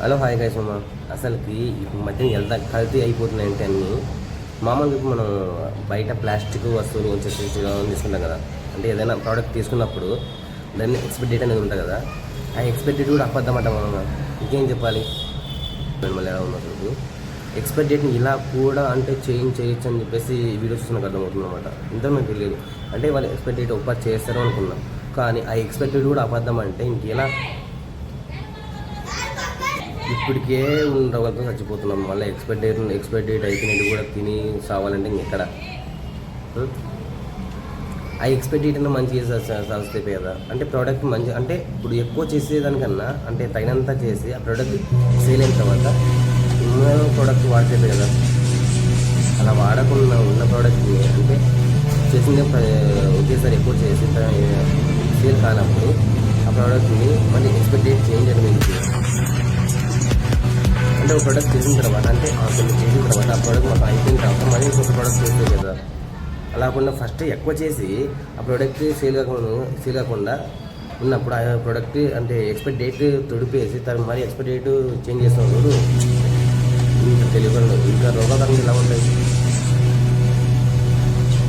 Hello hi guys అమ్మ. అసలుకి ఇప్పుడు మధ్య ఎంత కల్తీ అయిపోతున్నాయంటే అన్నీ మామూలుగా ఇప్పుడు మనం బయట ప్లాస్టిక్ వస్తువులు కొంచెం తీసుకుంటాం కదా. అంటే ఏదైనా ప్రోడక్ట్ తీసుకున్నప్పుడు దాన్ని ఎక్స్పైరీ డేట్ అనేది ఉంటుంది కదా. ఆ ఎక్స్పైరీ డేట్ కూడా అబద్ధమంట. మనం ఇంకేం చెప్పాలి మళ్ళీ ఎలా ఉంది అసలు ఎక్స్పైరీ డేట్ని ఇలా కూడా అంటే చేయొచ్చు అని చెప్పేసి వీడియోస్ చూస్తున్నకు అర్థమవుతుంది అనమాట. ఇంత మీకు తెలియదు అంటే వాళ్ళు ఎక్స్పైరీ డేట్ ఒప్ప చేస్తారు అనుకున్నాం, కానీ ఆ ఎక్స్పైరీ డేట్ కూడా అబద్ధం అంటే ఇంకెలా. ఇప్పటికే ఉన్న రోగాలతో చచ్చిపోతున్నాం, మళ్ళీ ఎక్స్పైరీ డేట్ అయిపోయినట్టు కూడా తిని సావాలంటే ఇంకెక్కడ. ఆ ఎక్స్పైరీ డేట్ అన్న మంచి వస్తే కదా. అంటే ప్రోడక్ట్ మంచి అంటే ఇప్పుడు ఎక్కువ చేసేదానికన్నా అంటే తగినంత చేసి ఆ ప్రోడక్ట్ సేల్ అయిన తర్వాత ఉన్న ప్రోడక్ట్ వాడితే కదా. అలా వాడకుండా ఉన్న ప్రోడక్ట్ని అంటే చేసిందే ఒకేసారి ఎక్కువ చేసి సేల్ కానప్పుడు ఆ ప్రోడక్ట్ని మళ్ళీ ఎక్స్పైరీ డేట్ చేంజ్ అనేది అంటే ఒక ప్రోడక్ట్ చేసిన తర్వాత అంటే కొన్ని చేసిన తర్వాత ఆ ప్రోడక్ట్ మొత్తం అయిపోయిన తర్వాత మళ్ళీ ఇంకొక ప్రోడక్ట్ చేస్తుంది కదా. అలా కాకుండా ఫస్ట్ ఎక్కువ చేసి ఆ ప్రోడక్ట్ సేల్ కాకుండా ఉన్నప్పుడు ఆ ప్రోడక్ట్ అంటే ఎక్స్పైరీ డేట్ తొడిపేసి తను మరీ ఎక్స్పైరీ డేట్ చేంజ్ చేస్తున్నప్పుడు ఇంకా తెలియకుండా ఇంకా రోగాకరంగా ఇలా ఉంటాయి.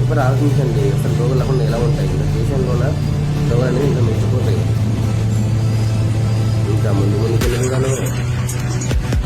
ఇప్పుడు ఆలోచించండి, అసలు